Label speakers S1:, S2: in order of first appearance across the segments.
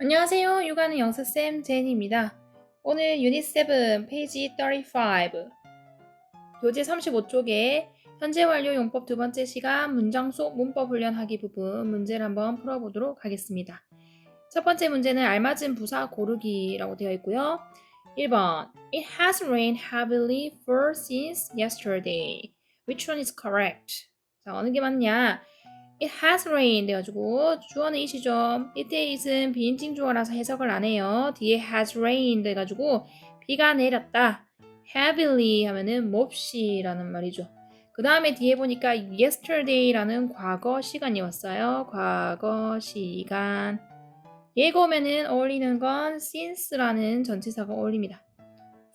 S1: 안녕하세요. 육아는 영사쌤 제니입니다. 오늘 유닛 7 페이지 35 교재 35쪽에 현재 완료 용법 두 번째 시간 문장 속 문법 훈련하기 부분 문제를 한번 풀어보도록 하겠습니다. 첫 번째 문제는 알맞은 부사 고르기라고 되어 있고요. 1번 It has rained heavily for since yesterday. Which one is correct? 자, 어느 게 맞냐? It has rained 돼가지고 주어는 it이죠. 이때 it은 비인칭 주어라서 해석을 안 해요. 뒤에 has rained 돼가지고 비가 내렸다. heavily 하면은 몹시라는 말이죠. 그 다음에 뒤에 보니까 yesterday라는 과거 시간이 왔어요. 과거 시간. 얘가 오면은 어울리는 건 since라는 전치사가 어울립니다.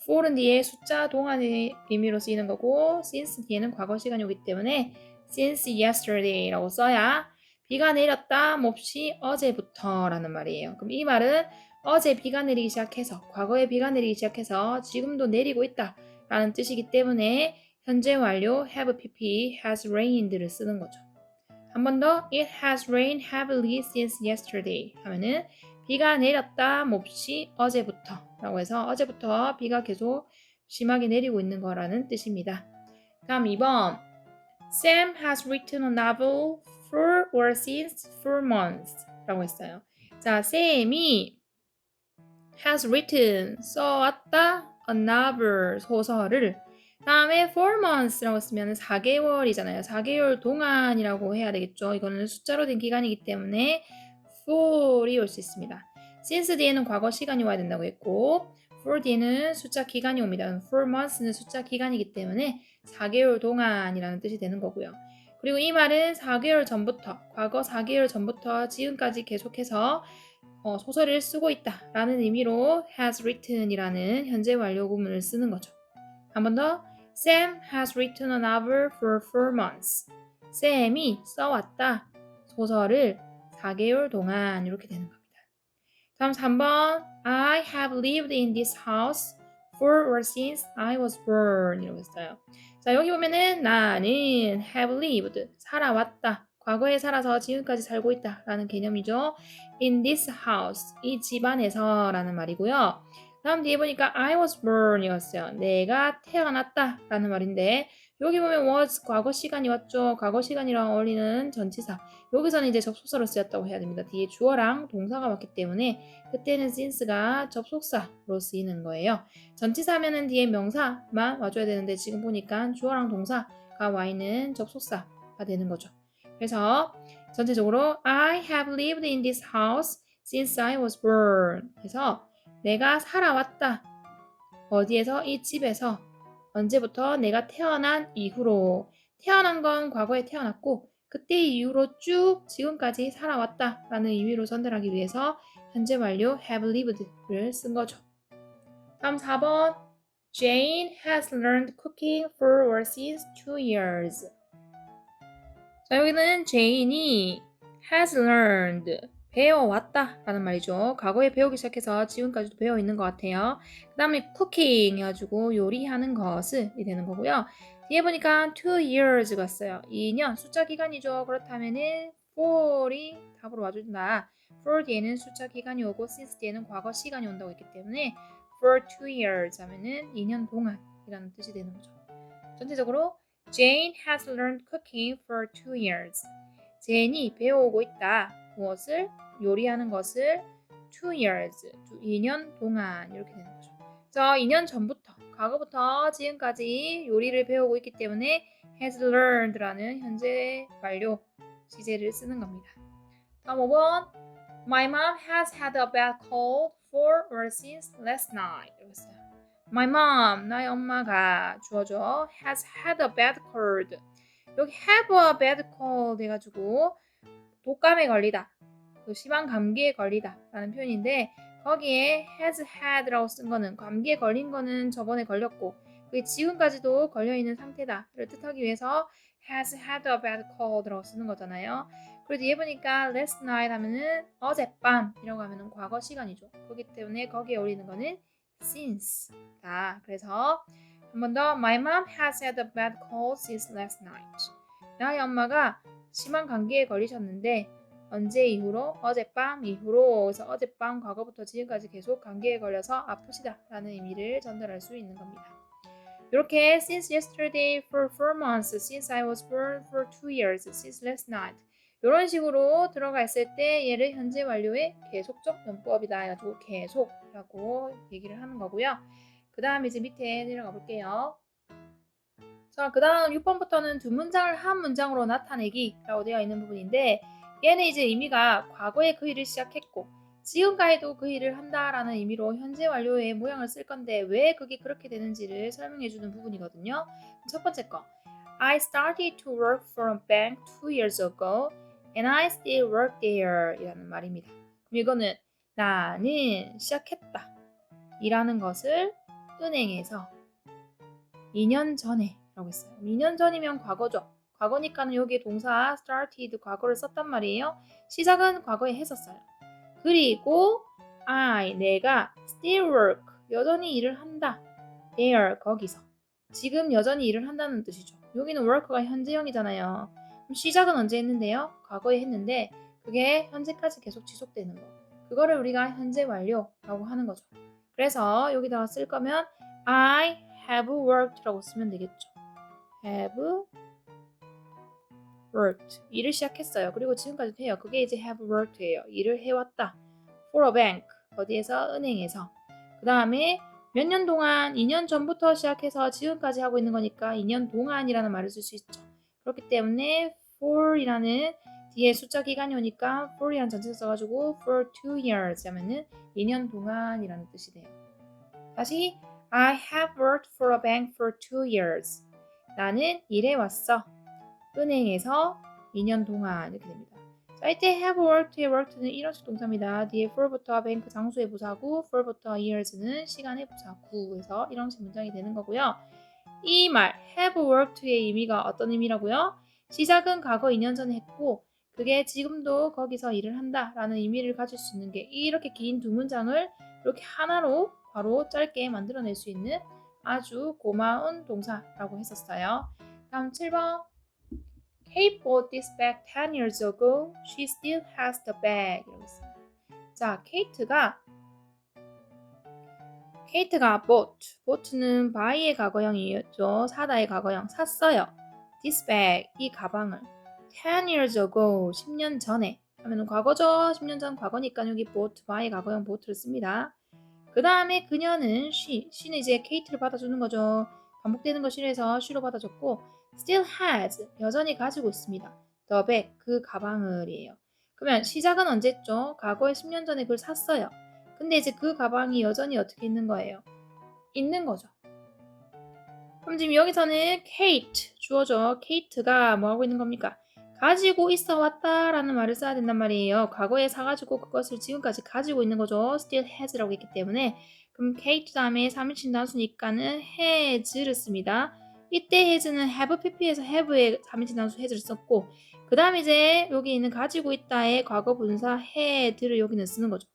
S1: for은 뒤에 숫자 동안의 의미로 쓰이는 거고 since 뒤에는 과거 시간이 오기 때문에 since yesterday라고 써야 비가 내렸다 몹시 어제부터 라는 말이에요. 그럼 이 말은 어제 비가 내리기 시작해서 과거에 비가 내리기 시작해서 지금도 내리고 있다 라는 뜻이기 때문에 현재 완료 have pp has rained를 쓰는 거죠. 한 번 더 it has rained heavily since yesterday 하면은 비가 내렸다 몹시 어제부터 라고 해서 어제부터 비가 계속 심하게 내리고 있는 거라는 뜻입니다. 다음 2번 Sam has written a novel for or since 4 months 라고 했어요. 자, 샘이 has written 써왔다 a novel 소설을 다음에 4 months라고 쓰면 4개월이잖아요. 4개월 동안이라고 해야 되겠죠. 이거는 숫자로 된 기간이기 때문에 for이 올 수 있습니다. since 뒤에는 과거 시간이 와야 된다고 했고 for 뒤에는 숫자 기간이 옵니다. 4 months는 숫자 기간이기 때문에 4개월 동안이라는 뜻이 되는 거고요. 그리고 이 말은 4개월 전부터, 과거 4개월 전부터 지금까지 계속해서 소설을 쓰고 있다라는 의미로 has written이라는 현재 완료 구문을 쓰는 거죠. 한 번 더. Sam has written a novel for 4 months. 샘이 써왔다. 소설을 4개월 동안 이렇게 되는 겁니다. 다음 3번. I have lived in this house for or since I was born 이라고 했어요. 자, 여기 보면은 나는 have lived 살아왔다. 과거에 살아서 지금까지 살고 있다 라는 개념이죠. in this house 이 집안에서 라는 말이고요. 다음 뒤에 보니까 I was born 이었어요. 내가 태어났다 라는 말인데 여기 보면 was 과거 시간이 왔죠. 과거 시간이랑 어울리는 전치사. 여기서는 이제 접속사로 쓰였다고 해야 됩니다. 뒤에 주어랑 동사가 왔기 때문에 그때는 since가 접속사로 쓰이는 거예요. 전치사면은 뒤에 명사만 와줘야 되는데 지금 보니까 주어랑 동사가 와 있는 접속사가 되는 거죠. 그래서 전체적으로 I have lived in this house since I was born. 그래서 내가 살아왔다. 어디에서? 이 집에서. 언제부터? 내가 태어난 이후로. 태어난 건 과거에 태어났고 그때 이후로 쭉 지금까지 살아왔다 라는 의미로 전달하기 위해서 현재 완료 have lived를 쓴 거죠. 다음 4번 Jane has learned cooking for or since 2 years. 자, 여기는 제인이 has learned 배워왔다 라는 말이죠. 과거에 배우기 시작해서 지금까지도 배워 있는 것 같아요. 그 다음에 cooking 해가지고 요리하는 것이 되는 거고요. 뒤에 보니까 2 years가 있어요. 2년 숫자 기간이죠. 그렇다면은 4이 답으로 와준다. for 뒤에는 숫자 기간이 오고 since 뒤에는 과거 시간이 온다고 했기 때문에 for 2 years 하면은 2년 동안이라는 뜻이 되는 거죠. 전체적으로 Jane has learned cooking for 2 years. 제인이 배워오고 있다. 무엇을? 요리하는 것을 2 years, 2년 동안 이렇게 되는 거죠. 그래서 2년 전부터, 과거부터 지금까지 요리를 배우고 있기 때문에 has learned라는 현재 완료 시제를 쓰는 겁니다. 다음 5번 My mom has had a bad cold for or since last night. 이렇게 써요. My mom, 나의 엄마가 주어져 has had a bad cold. 여기 have a bad cold 해가지고 독감에 걸리다, 그 심한 감기에 걸리다 라는 표현인데 거기에 has had라고 쓴 거는 감기에 걸린 거는 저번에 걸렸고 그게 지금까지도 걸려있는 상태다를 뜻하기 위해서 has had a bad cold라고 쓰는 거잖아요. 그리고 뒤에 보니까 last night 하면은 어젯밤이라고 하면은 과거 시간이죠. 그렇기 때문에 거기에 어울리는 거는 since다. 그래서 한 번 더 My mom has had a bad cold since last night. 나의 엄마가 심한 감기에 걸리셨는데 언제 이후로? 어젯밤 이후로. 그래서 어젯밤 과거부터 지금까지 계속 감기에 걸려서 아프시다 라는 의미를 전달할 수 있는 겁니다. 이렇게 since yesterday for 4 months, since I was born for 2 years, since last night 이런 식으로 들어가 있을 때 얘를 현재 완료의 계속적 문법이다 해가지고 계속이라고 얘기를 하는 거고요. 그 다음 이제 밑에 내려가 볼게요. 자, 그 다음 6번부터는 두 문장을 한 문장으로 나타내기 라고 되어 있는 부분인데 얘는 이제 의미가 과거에 그 일을 시작했고 지금까지도 그 일을 한다라는 의미로 현재 완료의 모양을 쓸 건데 왜 그게 그렇게 되는지를 설명해 주는 부분이거든요. 첫 번째 거 I started to work for a bank 2 years ago and I still work there 이라는 말입니다. 그럼 이거는 나는 시작했다 이라는 것을 은행에서 2년 전에 라고 했어요. 2년 전이면 과거죠. 과거니까는 여기 동사 started 과거를 썼단 말이에요. 시작은 과거에 했었어요. 그리고 내가 still work 여전히 일을 한다. there 거기서 지금 여전히 일을 한다는 뜻이죠. 여기는 work가 현재형이잖아요. 그럼 시작은 언제 했는데요? 과거에 했는데 그게 현재까지 계속 지속되는 거. 그거를 우리가 현재 완료라고 하는 거죠. 그래서 여기다가 쓸 거면 I have worked라고 쓰면 되겠죠. have worked. 일을 시작했어요. 그리고 지금까지도 해요. 그게 이제 have worked예요. 일을 해왔다. for a bank. 어디에서? 은행에서. 그 다음에 몇 년 동안 2년 전부터 시작해서 지금까지 하고 있는 거니까 2년 동안이라는 말을 쓸 수 있죠. 그렇기 때문에 for이라는 뒤에 숫자 기간이 오니까 for이라는 전체를 써가지고 for 2 years 하면은 2년 동안이라는 뜻이 돼요. 다시 I have worked for a bank for 2 years. 나는 일해왔어. 은행에서 2년 동안 이렇게 됩니다. 자, 이때 have worked의 worked는 일원식 동사입니다. 뒤에 for부터 bank 장소의 부사구, for부터 years는 시간의 부사구에서 일원식 문장이 되는 거고요. 이 말 have worked의 의미가 어떤 의미라고요? 시작은 과거 2년 전에 했고 그게 지금도 거기서 일을 한다라는 의미를 가질 수 있는 게 이렇게 긴 두 문장을 이렇게 하나로 바로 짧게 만들어낼 수 있는 아주 고마운 동사라고 했었어요. 다음 7번 Kate bought this bag 10 years ago. She still has the bag. 이러고 있어요. 자, 케이트가 bought는 buy의 과거형이었죠. 사다의 과거형. 샀어요. This bag, 이 가방을 10 years ago, 10년 전에 하면 과거죠. 10년 전 과거니까 여기 bought, buy의 과거형 bought를 씁니다. 그 다음에 그녀는 she는 이제 케이트를 받아주는 거죠. 반복되는 거 싫어해서 she로 받아줬고 still has, 여전히 가지고 있습니다. the bag, 그 가방을이에요. 그러면 시작은 언제죠? 과거에 10년 전에 그걸 샀어요. 근데 이제 그 가방이 여전히 어떻게 있는 거예요? 있는 거죠. 그럼 지금 여기서는 Kate, 주어죠. Kate가 뭐 하고 있는 겁니까? 가지고 있어 왔다라는 말을 써야 된단 말이에요. 과거에 사가지고 그것을 지금까지 가지고 있는 거죠. still has라고 했기 때문에. 그럼 Kate 다음에 3인칭 단수니까는 has를 씁니다. 이때 has는 have pp에서 have의 3인칭 단수 has를 썼고 그 다음 이제 여기 있는 가지고 있다의 과거 분사 had를 여기는 쓰는 거죠.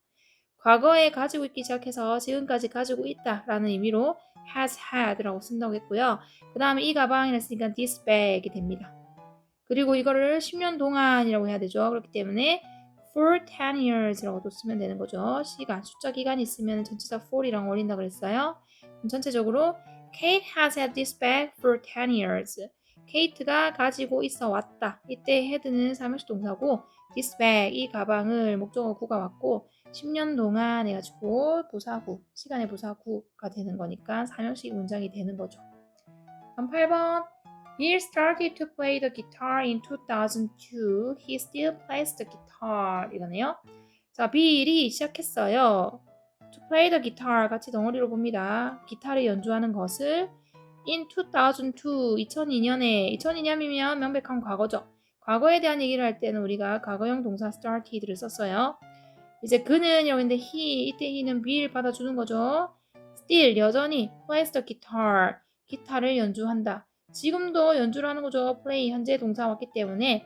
S1: 과거에 가지고 있기 시작해서 지금까지 가지고 있다라는 의미로 has had라고 쓴다고 했고요. 그 다음에 이 가방이라 쓰니까 this bag이 됩니다. 그리고 이거를 10년 동안이라고 해야 되죠. 그렇기 때문에 for 10 years라고도 쓰면 되는 거죠. 시간, 숫자 기간이 있으면 전치사 for이랑 어울린다 그랬어요. 그럼 전체적으로 Kate has had this bag for 10 years. 케이트가 가지고 있어 왔다. 이때 had는 삼형식 동사고 this bag, 이 가방을 목적어 구가 왔고 10년 동안 해가지고 부사구, 시간의 부사구가 되는 거니까 삼형식 문장이 되는 거죠. 다음 8번 Bill started to play the guitar in 2002. He still plays the guitar. 이거네요. 자, 빌이 시작했어요. To play the guitar 같이 덩어리로 봅니다. 기타를 연주하는 것을 in 2002, 2002년에 2002년이면 명백한 과거죠. 과거에 대한 얘기를 할 때는 우리가 과거형 동사 started를 썼어요. 이제 그는 여기인데 이때 he는 B를 받아주는 거죠. Still 여전히 plays the guitar 기타를 연주한다. 지금도 연주를 하는 거죠. play 현재 동사 왔기 때문에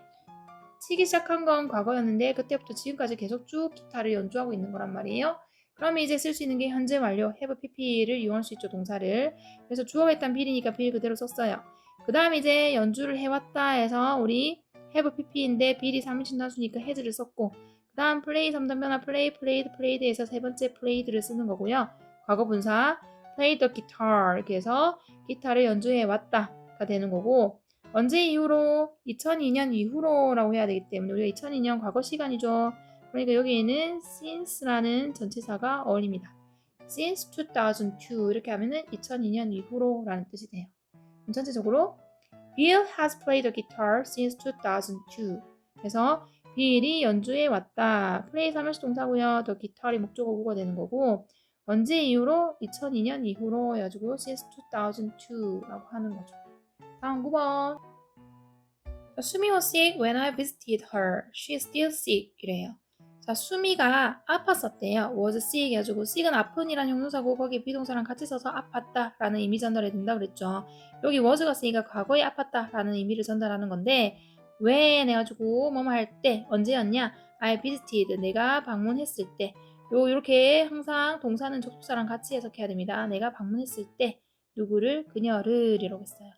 S1: 치기 시작한 건 과거였는데 그때부터 지금까지 계속 쭉 기타를 연주하고 있는 거란 말이에요. 그러면 이제 쓸 수 있는 게 현재 완료 have pp를 이용할 수 있죠. 동사를. 그래서 주어가 일단 bill이니까 bill 그대로 썼어요. 그 다음 이제 연주를 해왔다 해서 우리 have pp인데 bill이 3인칭 단수니까 has를 썼고 그 다음 play 3단 변화 play, played, played에서 세 번째 played를 쓰는 거고요. 과거 분사 play the guitar 이렇게 해서 기타를 연주해 왔다가 되는 거고 언제 이후로? 2002년 이후로라고 해야 되기 때문에 우리가 2002년 과거 시간이죠. 그러니까 여기에는 since라는 전치사가 어울립니다. since 2002 이렇게 하면은 2002년 이후로라는 뜻이 돼요. 그럼 전체적으로 Bill has played the guitar since 2002. 그래서 빌이 연주해 왔다. play 3형식 동사고요. the guitar이 목적어구가 되는 거고 언제 이후로? 2002년 이후로 해가지고 since 2002라고 하는 거죠. 다음 9번. 수미 was sick when I visited her. She is still sick. 이래요. 자, 수미가 아팠었대요. was sick 해가지고 sick은 아픈이란 형용사고 거기에 비동사랑 같이 써서 아팠다 라는 의미 전달해 된다 그랬죠. 여기 was가 쓰니까 과거에 아팠다 라는 의미를 전달하는 건데 when 해가지고 뭐뭐 할 때 언제였냐? I visited 내가 방문했을 때 요렇게 항상 동사는 접속사랑 같이 해석해야 됩니다. 내가 방문했을 때 누구를? 그녀를 이라고 했어요.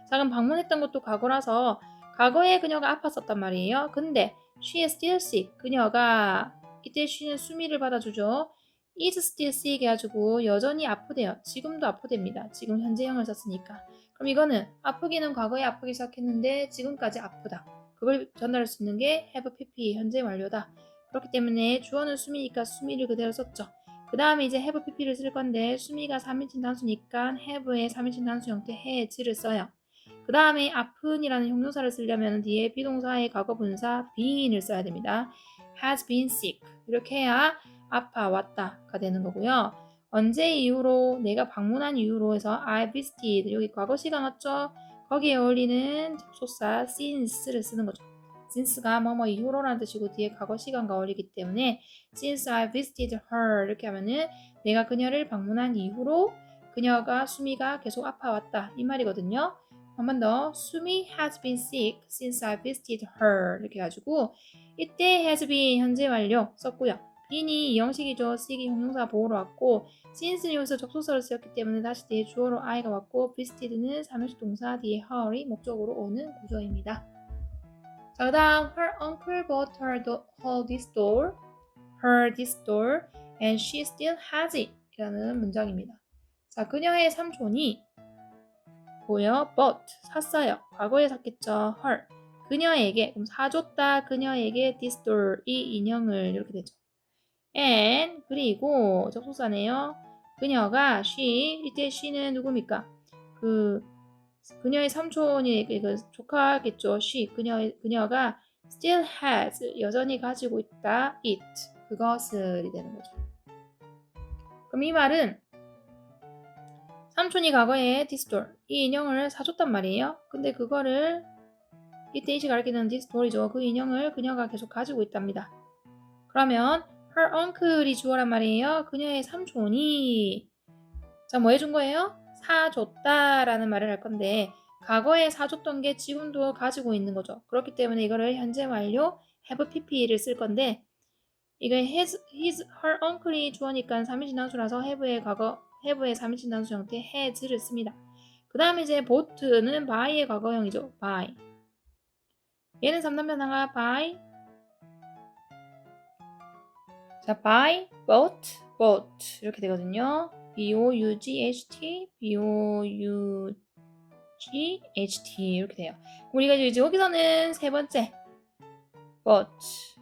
S1: 자, 그럼 방문했던 것도 과거라서 과거에 그녀가 아팠었단 말이에요. 근데 she is still sick. 그녀가 이때 she는 수미를 받아주죠. is still sick 해가지고 여전히 아프대요. 지금도 아프답니다. 지금 현재형을 썼으니까. 그럼 이거는 아프기는 과거에 아프기 시작했는데 지금까지 아프다. 그걸 전달할 수 있는 게 have pp 현재 완료다. 그렇기 때문에 주어는 수미니까 수미를 그대로 썼죠. 그 다음에 이제 have pp를 쓸 건데 수미가 3인칭 단수니까 have의 3인칭 단수 형태 has를 써요. 그 다음에 아픈이라는 형용사를 쓰려면 뒤에 비동사의 과거 분사 been을 써야 됩니다. has been sick 이렇게 해야 아파 왔다가 되는 거고요. 언제 이후로 내가 방문한 이후로 해서 I visited 여기 과거 시간 왔죠? 거기에 어울리는 접속사 since를 쓰는 거죠. since가 뭐뭐 이후로라는 뜻이고 뒤에 과거 시간과 어울리기 때문에 since I visited her 이렇게 하면은 내가 그녀를 방문한 이후로 그녀가 수미가 계속 아파왔다 이 말이거든요. 한 번 더 수미 has been sick since I visited her 이렇게 해가지고 이때 has been 현재 완료 썼고요. bean이 이 형식이죠. sick이 형용사 보호로 왔고 since는 여기서 접속사로 쓰였기 때문에 다시 뒤에 주어로 I가 왔고 visited는 3형식 동사 뒤에 her이 목적으로 오는 구조입니다. 자, 그 다음 her uncle bought her this door and she still has it 이라는 문장입니다. 자, 그녀의 삼촌이 뭐요? bought 샀어요. 과거에 샀겠죠. her 그녀에게 그럼 사줬다. 그녀에게 this doll 이 인형을 이렇게 되죠. and 그리고 접속사네요. 그녀가 she 이때 she는 누굽니까? 그녀의 삼촌이 그 조카겠죠. she 그녀가 still has 여전히 가지고 있다. it 그것을이 되는 거죠. 그럼 이 말은 삼촌이 과거에 this doll 이 인형을 사줬단 말이에요. 근데 그거를 이때 이시 가리키는 this doll이죠. 그 인형을 그녀가 계속 가지고 있답니다. 그러면 her uncle이 주어란 말이에요. 그녀의 삼촌이 자, 뭐 해준 거예요? 사줬다라는 말을 할 건데 과거에 사줬던 게 지금도 가지고 있는 거죠. 그렇기 때문에 이거를 현재 완료 have pp를 쓸 건데 이거 her uncle이 주어니까 3인칭 단수라서 have의 3인칭 단수 형태 has를 씁니다. 그 다음에 이제 bought는 buy의 과거형이죠. buy 얘는 3단 변화가 buy 자, buy, bought 이렇게 되거든요. B-O-U-G-H-T, B-O-U-G-H-T 이렇게 돼요. 우리가 이제 여기서는 세 번째 bought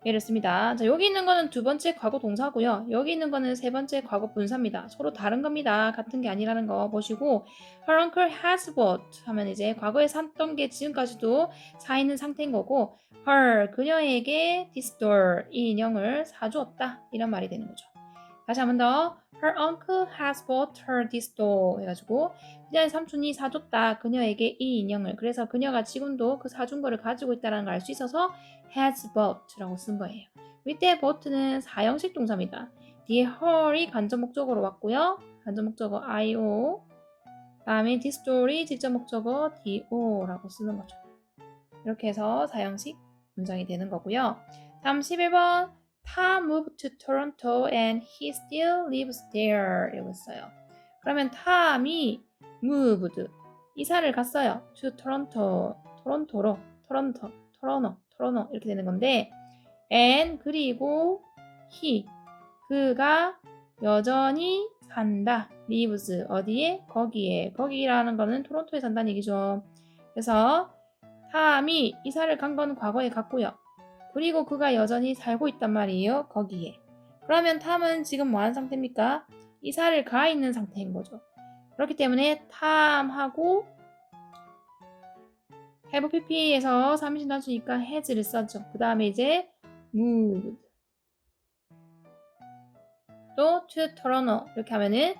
S1: 얘를 씁니다. 자, 여기 있는 거는 두 번째 과거 동사고요. 여기 있는 거는 세 번째 과거 분사입니다. 서로 다른 겁니다. 같은 게 아니라는 거 보시고 her uncle has bought 하면 이제 과거에 샀던 게 지금까지도 사 있는 상태인 거고 her 그녀에게 this doll 이 인형을 사주었다 이런 말이 되는 거죠. 다시 한 번 더 her uncle has bought her this doll 해가지고 그녀의 삼촌이 사줬다 그녀에게 이 인형을 그래서 그녀가 지금도 그 사준 거를 가지고 있다는 걸 알 수 있어서 has bought라고 쓴 거예요. 이때 bought는 사형식 동사입니다. 뒤에 her이 간접 목적어로 왔고요. 간접 목적어 io 다음에 this doll이 직접 목적어 do라고 쓰는 거죠. 이렇게 해서 사형식 문장이 되는 거고요. 다음 11번 Tom moved to Toronto and he still lives there 이라고 했어요. 그러면 Tom이 moved 이사를 갔어요. to 토론토로 토러너 이렇게 되는 건데 and 그리고 he 그가 여전히 산다. lives 어디에? 거기에. 거기라는 거는 토론토에 산다는 얘기죠. 그래서 탐이 이사를 간 건 과거에 갔고요. 그리고 그가 여전히 살고 있단 말이에요. 거기에. 그러면 탐은 지금 뭐하는 상태입니까? 이사를 가 있는 상태인 거죠. 그렇기 때문에 탐하고 have pp에서 3인칭 단수니까 has를 썼죠. 그 다음에 이제 moved 또 to Toronto 이렇게 하면은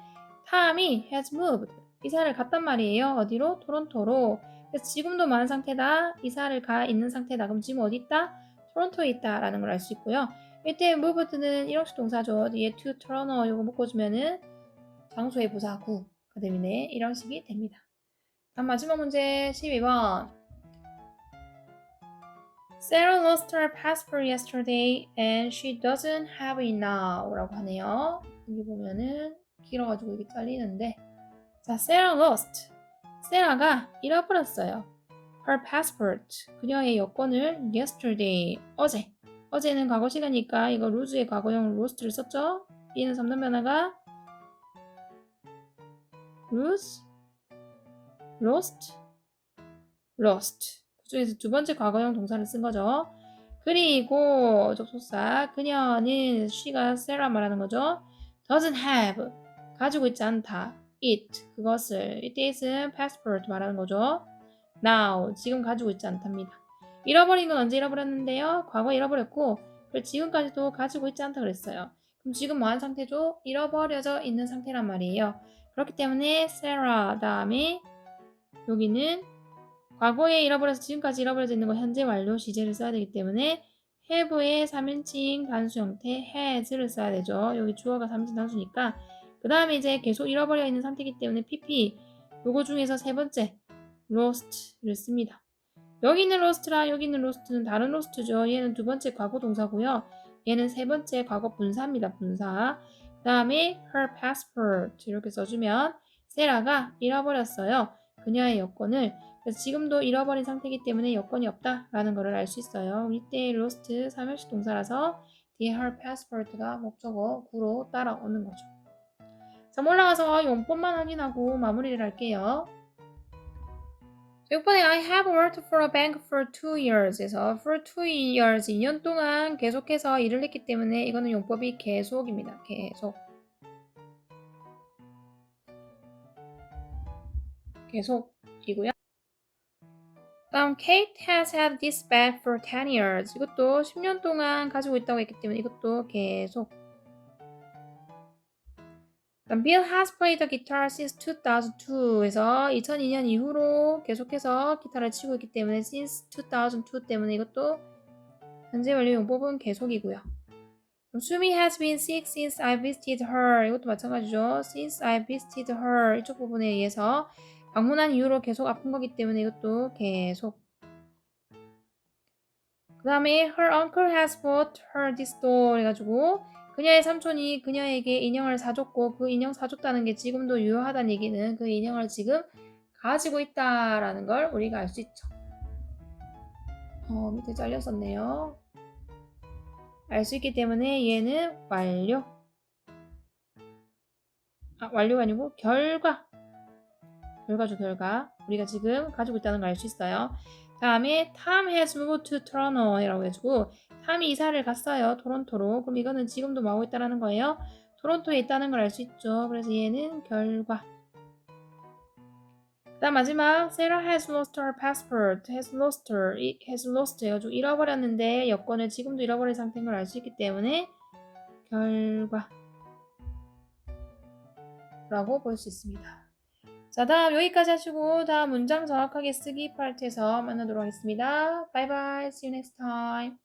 S1: 탐이 has moved 이사를 갔단 말이에요. 어디로? 토론토로. 그래서 지금도 많은 상태다. 이사를 가 있는 상태다. 그럼 지금 어디 있다? 토론토에 있다 라는 걸 알 수 있고요. 이때 moved는 일형식 동사죠. 뒤에 to Toronto 요거 묶어주면은 장소의 부사 구가 되네. 일형식이 됩니다. 다음 마지막 문제 12번. Sarah lost her passport yesterday and she doesn't have it now 라고 하네요. 여기 보면은 길어가지고 이게 잘리는데 자, Sarah lost. 세라가 잃어버렸어요. Her passport. 그녀의 여권을 yesterday. 어제는 과거 시간이니까 이거 lose의 과거형 lost를 썼죠? B는 3단 변화가 lose, lost. 그 중에서 두 번째 과거형 동사를 쓴 거죠. 그리고 접속사 그녀는 she가 Sarah 말하는 거죠. doesn't have 가지고 있지 않다. it 그것을 it isn't passport 말하는 거죠. now 지금 가지고 있지 않답니다. 잃어버린 건 언제 잃어버렸는데요? 과거에 잃어버렸고 그걸 지금까지도 가지고 있지 않다 그랬어요. 그럼 지금 뭐한 상태죠? 잃어버려져 있는 상태란 말이에요. 그렇기 때문에 Sarah 다음에 여기는 과거에 잃어버려서 지금까지 잃어버려져 있는 거 현재 완료 시제를 써야 되기 때문에 have의 3인칭 단수 형태 has를 써야 되죠. 여기 주어가 3인칭 단수니까 그 다음에 이제 계속 잃어버려 있는 상태이기 때문에 pp 요거 중에서 세 번째 lost를 씁니다. 여기 있는 lost랑 여기 있는 lost는 다른 lost죠. 얘는 두 번째 과거 동사고요. 얘는 세 번째 과거 분사입니다. 분사. 그 다음에 her passport 이렇게 써주면 세라가 잃어버렸어요. 그녀의 여권을. 그래서 지금도 잃어버린 상태이기 때문에 여권이 없다라는 것을 알 수 있어요. 이때 lost 3형식 동사라서 뒤에 her passport가 목적어 구로 따라오는 거죠. 자, 올라가서 용법만 확인하고 마무리를 할게요. 6번에 I have worked for a bank for 2 years에서 for 2 years 2년 동안 계속해서 일을 했기 때문에 이거는 용법이 계속입니다. 계속이고요. 다음 Kate has had this bag for 10 years 이것도 10년 동안 가지고 있다고 했기 때문에 이것도 계속. Bill has played the guitar since 2002에서 2002년 이후로 계속해서 기타를 치고 있기 때문에 since 2002 때문에 이것도 현재 완료 용법은 계속이고요. Sumi has been sick since I visited her 이것도 마찬가지죠. Since I visited her 이쪽 부분에 의해서 방문한 이후로 계속 아픈 거기 때문에 이것도 계속. 그 다음에 her uncle has bought her this doll 해가지고 그녀의 삼촌이 그녀에게 인형을 사줬고 그 인형 사줬다는 게 지금도 유효하다는 얘기는 그 인형을 지금 가지고 있다라는 걸 우리가 알 수 있죠. 밑에 잘렸었네요. 알 수 있기 때문에 얘는 완료. 완료가 아니고 결과죠, 결과. 우리가 지금 가지고 있다는 걸 알 수 있어요. 다음에 Tom has moved to Toronto 이라고 해가지고 탐이 이사를 갔어요. 토론토로. 그럼 이거는 지금도 뭐하고 있다는 거예요? 토론토에 있다는 걸 알 수 있죠. 그래서 얘는 결과. 그 다음 마지막 Sarah has lost her passport. has lost 해가지고 잃어버렸는데 여권을 지금도 잃어버린 상태인 걸 알 수 있기 때문에 결과 라고 볼 수 있습니다. 자, 다음 여기까지 하시고 다음 문장 정확하게 쓰기 파트에서 만나도록 하겠습니다. Bye bye. See you next time.